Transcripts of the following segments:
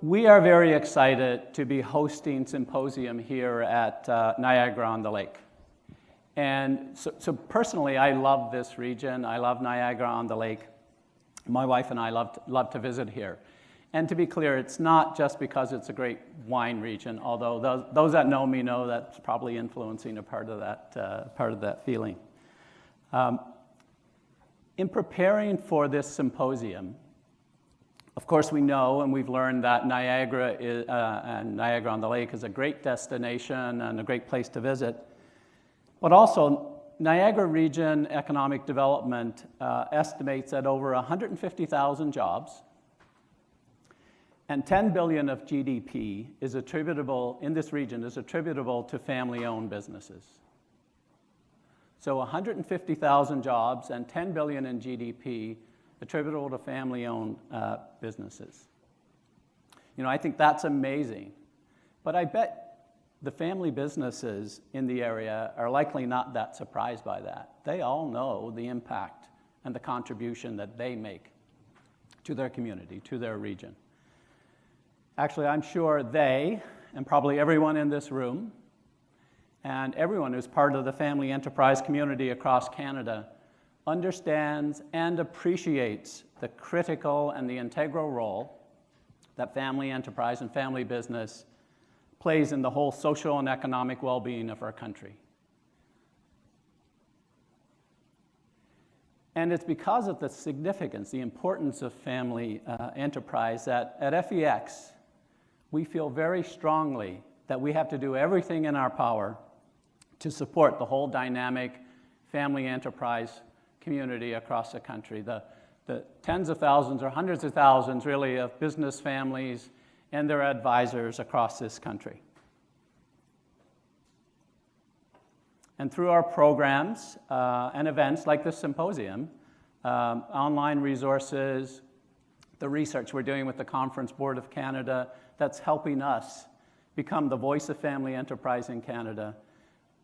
We are very excited to be hosting Symposium here at Niagara-on-the-Lake. And so personally, I love this region. I love Niagara-on-the-Lake. My wife and I love to visit here. And to be clear, it's not just because it's a great wine region, although those that know me know that's probably influencing a part of that feeling. In preparing for this symposium, of course, we know and we've learned that Niagara and Niagara-on-the-Lake is a great destination and a great place to visit. But also, Niagara Region Economic Development estimates that over 150,000 jobs and $10 billion of GDP is attributable, in this region, is attributable to family-owned businesses. So 150,000 jobs and $10 billion in GDP attributable to family-owned businesses. You know, I think that's amazing. But I bet the family businesses in the area are likely not that surprised by that. They all know the impact and the contribution that they make to their community, to their region. Actually, I'm sure they, and probably everyone in this room, and everyone who's part of the family enterprise community across Canada understands and appreciates the critical and the integral role that family enterprise and family business plays in the whole social and economic well-being of our country. And it's because of the significance, the importance of family enterprise that at FEX, we feel very strongly that we have to do everything in our power to support the whole dynamic family enterprise community across the country, the tens of thousands or hundreds of thousands, really, of business families and their advisors across this country. And through our programs and events like this symposium, online resources, the research we're doing with the Conference Board of Canada, that's helping us become the voice of family enterprise in Canada.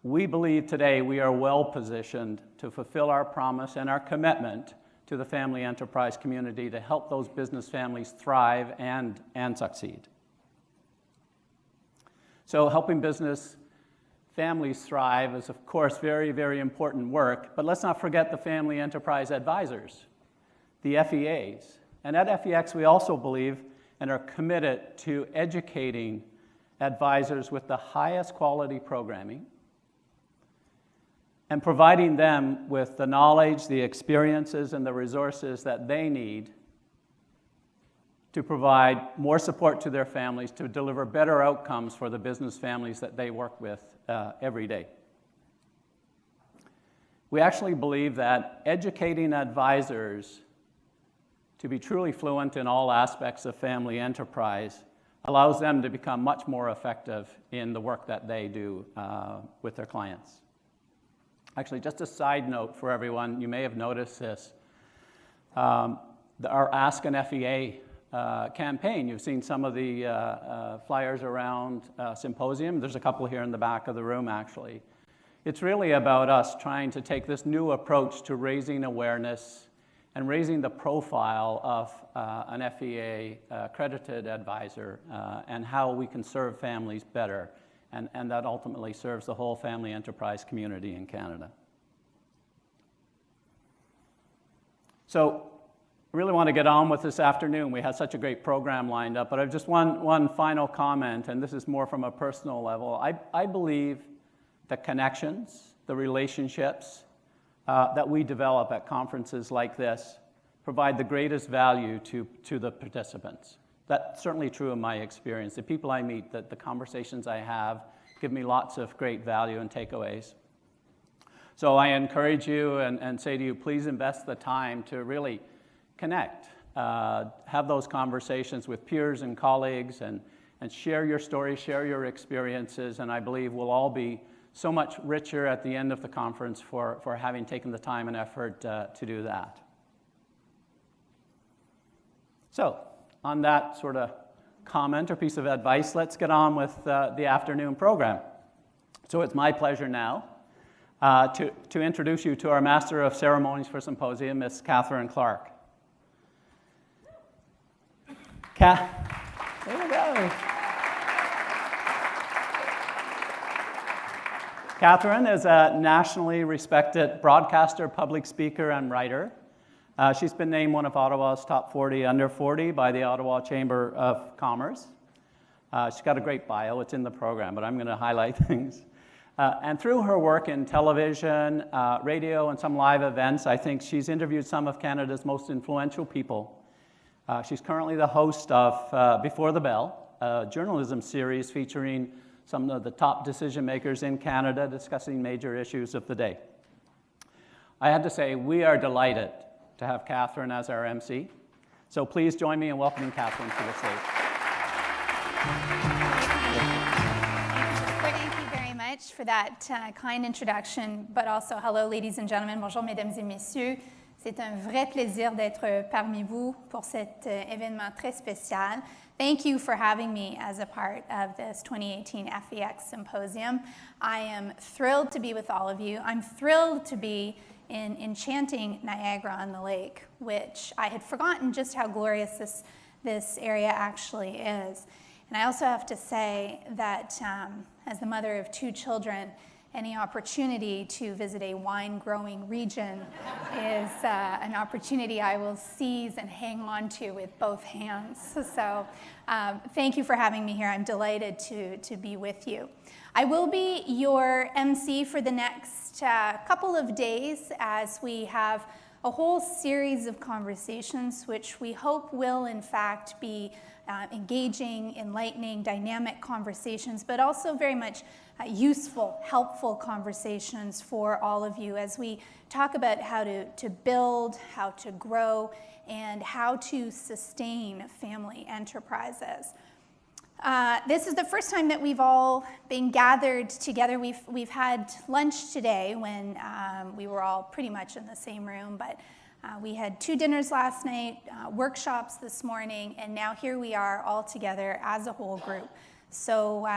We believe today we are well positioned to fulfill our promise and our commitment to the family enterprise community to help those business families thrive and succeed. So helping business families thrive is, of course, very, very important work, but let's not forget the family enterprise advisors, the FEAs. And at FEX, we also believe and are committed to educating advisors with the highest quality programming and providing them with the knowledge, the experiences, and the resources that they need to provide more support to their families, to deliver better outcomes for the business families that they work with every day. We actually believe that educating advisors to be truly fluent in all aspects of family enterprise allows them to become much more effective in the work that they do with their clients. Actually, just a side note for everyone, you may have noticed this. Our Ask an FEA campaign, you've seen some of the flyers around Symposium. There's a couple here in the back of the room, actually. It's really about us trying to take this new approach to raising awareness and raising the profile of an FEA accredited advisor and how we can serve families better. And that ultimately serves the whole family enterprise community in Canada. So I really want to get on with this afternoon. We had such a great program lined up, but I have just one final comment, and this is more from a personal level. I believe the connections, the relationships that we develop at conferences like this provide the greatest value to the participants. That's certainly true in my experience. The people I meet, the conversations I have, give me lots of great value and takeaways. So I encourage you and say to you, please invest the time to really connect, have those conversations with peers and colleagues, and share your story, share your experiences, and I believe we'll all be so much richer at the end of the conference for having taken the time and effort to do that. So, on that sort of comment or piece of advice, let's get on with the afternoon program. So it's my pleasure now to introduce you to our Master of Ceremonies for Symposium, Ms. Catherine Clark. There you go. Yay. Catherine is a nationally respected broadcaster, public speaker, and writer. She's been named one of Ottawa's top 40 under 40 by the Ottawa Chamber of Commerce. She's got a great bio. It's in the program, but I'm going to highlight things. And through her work in television, radio, and some live events, I think she's interviewed some of Canada's most influential people. She's currently the host of Before the Bell, a journalism series featuring some of the top decision makers in Canada discussing major issues of the day. I had to say, we are delighted to have Catherine as our MC. So please join me in welcoming Catherine to the stage. Thank you very much for that kind introduction, but also hello, ladies and gentlemen. Bonjour, mesdames et messieurs. C'est un vrai plaisir d'être parmi vous pour cet événement très spécial. Thank you for having me as a part of this 2018 FEX Symposium. I am thrilled to be with all of you. I'm thrilled to be in enchanting Niagara-on-the-Lake, which I had forgotten just how glorious this area actually is. And I also have to say that as the mother of 2 children, any opportunity to visit a wine-growing region is an opportunity I will seize and hang on to with both hands. So thank you for having me here. I'm delighted to be with you. I will be your MC for the next couple of days as we have a whole series of conversations which we hope will in fact be engaging, enlightening, dynamic conversations, but also very much useful, helpful conversations for all of you as we talk about how to build, how to grow, and how to sustain family enterprises. This is the first time that we've all been gathered together. We've had lunch today when we were all pretty much in the same room, but we had 2 dinners last night, workshops this morning, and now here we are all together as a whole group. So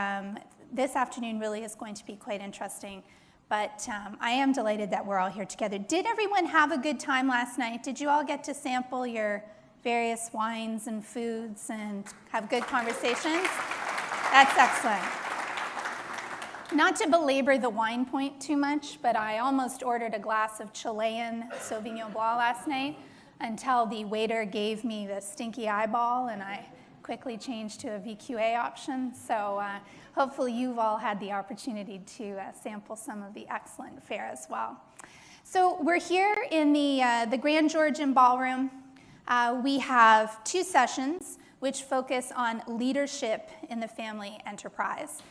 this afternoon really is going to be quite interesting, but I am delighted that we're all here together. Did everyone have a good time last night? Did you all get to sample your various wines and foods and have good conversations? That's excellent. Not to belabor the wine point too much, but I almost ordered a glass of Chilean Sauvignon Blanc last night until the waiter gave me the stinky eyeball and I quickly changed to a VQA option. So hopefully you've all had the opportunity to sample some of the excellent fare as well. So we're here in the Grand Georgian Ballroom. We have 2 sessions which focus on leadership in the family enterprise.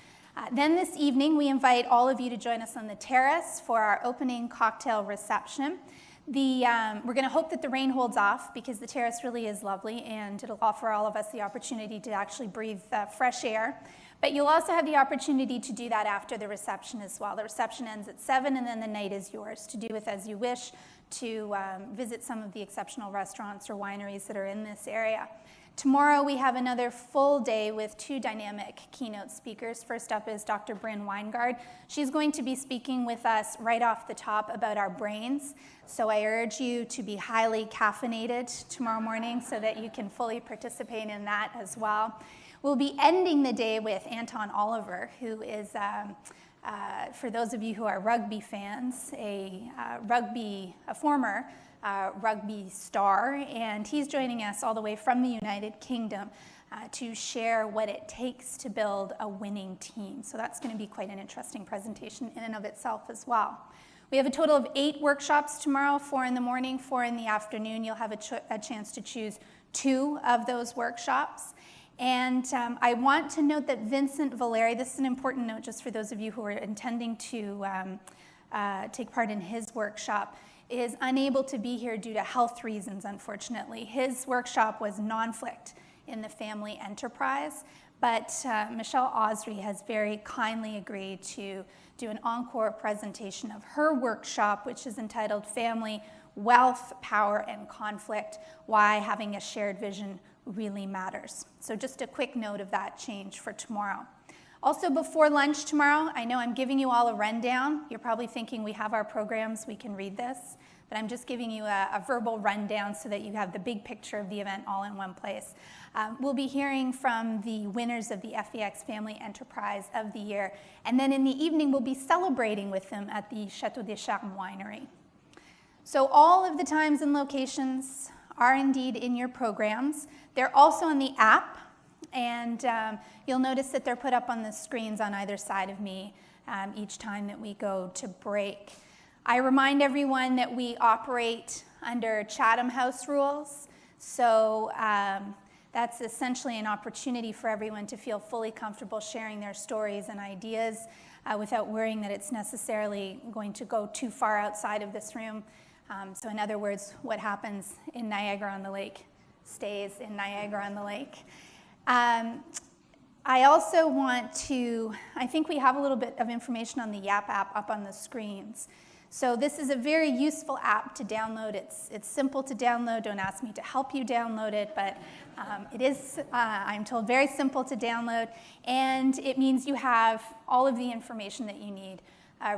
Then this evening, we invite all of you to join us on the terrace for our opening cocktail reception. We're going to hope that the rain holds off because the terrace really is lovely and it'll offer all of us the opportunity to actually breathe fresh air. But you'll also have the opportunity to do that after the reception as well. The reception ends at 7 and then the night is yours to do with as you wish, to visit some of the exceptional restaurants or wineries that are in this area. Tomorrow we have another full day with 2 dynamic keynote speakers. First up is Dr. Bryn Weingard. She's going to be speaking with us right off the top about our brains. So I urge you to be highly caffeinated tomorrow morning so that you can fully participate in that as well. We'll be ending the day with Anton Oliver, who is, for those of you who are rugby fans, a former rugby star, and he's joining us all the way from the United Kingdom to share what it takes to build a winning team. So that's going to be quite an interesting presentation in and of itself as well. We have a total of 8 workshops tomorrow, 4 in the morning, 4 in the afternoon. You'll have a chance to choose 2 of those workshops. And I want to note that Vincent Valeri, this is an important note just for those of you who are intending to take part in his workshop, is unable to be here due to health reasons, unfortunately. His workshop was conflict in the family enterprise, but Michelle Osry has very kindly agreed to do an encore presentation of her workshop, which is entitled Family, Wealth, Power, and Conflict, Why Having a Shared Vision Really Matters. So just a quick note of that change for tomorrow. Also, before lunch tomorrow, I know I'm giving you all a rundown. You're probably thinking we have our programs, we can read this. but I'm just giving you a verbal rundown so that you have the big picture of the event all in one place. We'll be hearing from the winners of the FEX Family Enterprise of the Year, and then in the evening we'll be celebrating with them at the Château des Charmes Winery. So all of the times and locations are indeed in your programs. They're also on the app, and you'll notice that they're put up on the screens on either side of me each time that we go to break. I remind everyone that we operate under Chatham House rules, so that's essentially an opportunity for everyone to feel fully comfortable sharing their stories and ideas without worrying that it's necessarily going to go too far outside of this room. So in other words, what happens in Niagara-on-the-Lake stays in Niagara-on-the-Lake. I also want to, I think we have a little bit of information on the Yap app up on the screens. So this is a very useful app to download. It's simple to download. Don't ask me to help you download it, but it is, I'm told, very simple to download. And it means you have all of the information that you need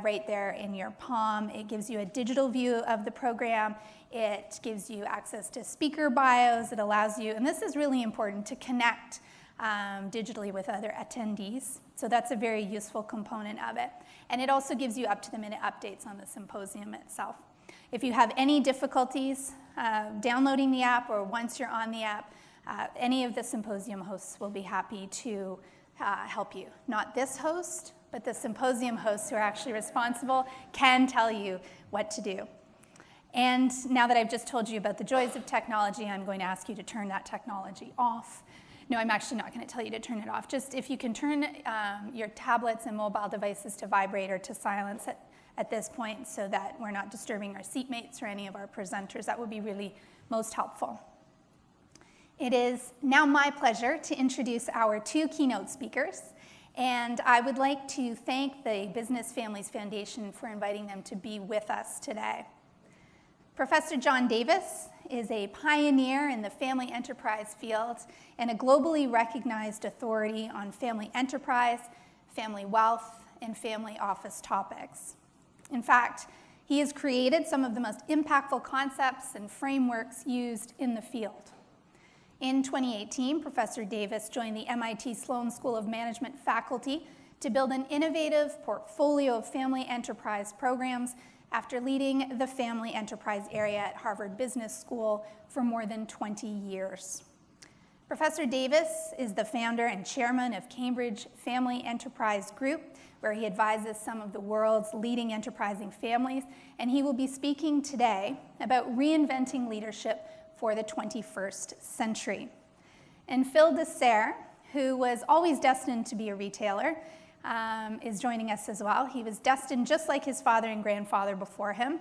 right there in your palm. It gives you a digital view of the program. It gives you access to speaker bios. It allows you, and this is really important, to connect digitally with other attendees. So that's a very useful component of it. And it also gives you up-to-the-minute updates on the symposium itself. If you have any difficulties downloading the app, or once you're on the app, any of the symposium hosts will be happy to help you. Not this host, but the symposium hosts who are actually responsible can tell you what to do. And now that I've just told you about the joys of technology, I'm going to ask you to turn that technology off. No, I'm actually not going to tell you to turn it off. Just if you can turn your tablets and mobile devices to vibrate or to silence at this point so that we're not disturbing our seatmates or any of our presenters, that would be really most helpful. It is now my pleasure to introduce our two keynote speakers. And I would like to thank the Business Families Foundation for inviting them to be with us today. Professor John Davis is a pioneer in the family enterprise field and a globally recognized authority on family enterprise, family wealth, and family office topics. In fact, he has created some of the most impactful concepts and frameworks used in the field. In 2018, Professor Davis joined the MIT Sloan School of Management faculty to build an innovative portfolio of family enterprise programs after leading the family enterprise area at Harvard Business School for more than 20 years. Professor Davis is the founder and chairman of Cambridge Family Enterprise Group, where he advises some of the world's leading enterprising families, and he will be speaking today about reinventing leadership for the 21st century. And Phil Dessert, who was always destined to be a retailer, is joining us as well. He was destined just like his father and grandfather before him.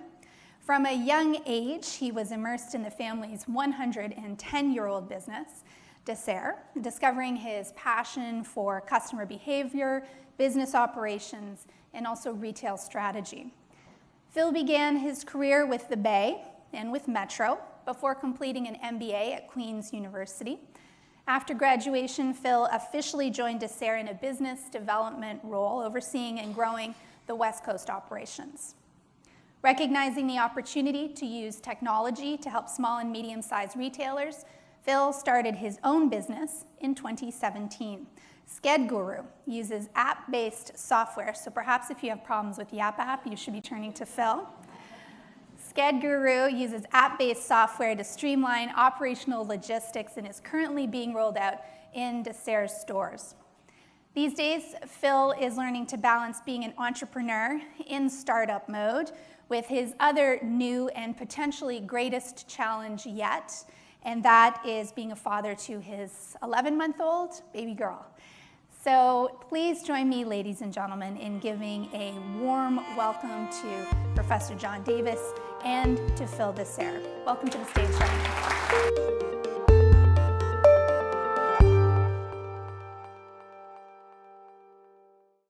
From a young age, he was immersed in the family's 110-year-old business, Dessert, discovering his passion for customer behavior, business operations, and also retail strategy. Phil began his career with the Bay and with Metro before completing an MBA at Queen's University. After graduation, Phil officially joined Dessert in a business development role, overseeing and growing the West Coast operations. Recognizing the opportunity to use technology to help small and medium-sized retailers, Phil started his own business in 2017. SchedGuru uses app-based software, so perhaps if you have problems with Yap App, you should be turning to Phil. SchedGuru uses app-based software to streamline operational logistics and is currently being rolled out in Dessert's stores. These days, Phil is learning to balance being an entrepreneur in startup mode with his other new and potentially greatest challenge yet, and that is being a father to his 11-month-old baby girl. So please join me, ladies and gentlemen, in giving a warm welcome to Professor John Davis and to Phil Dessert. Welcome to the stage, gentlemen.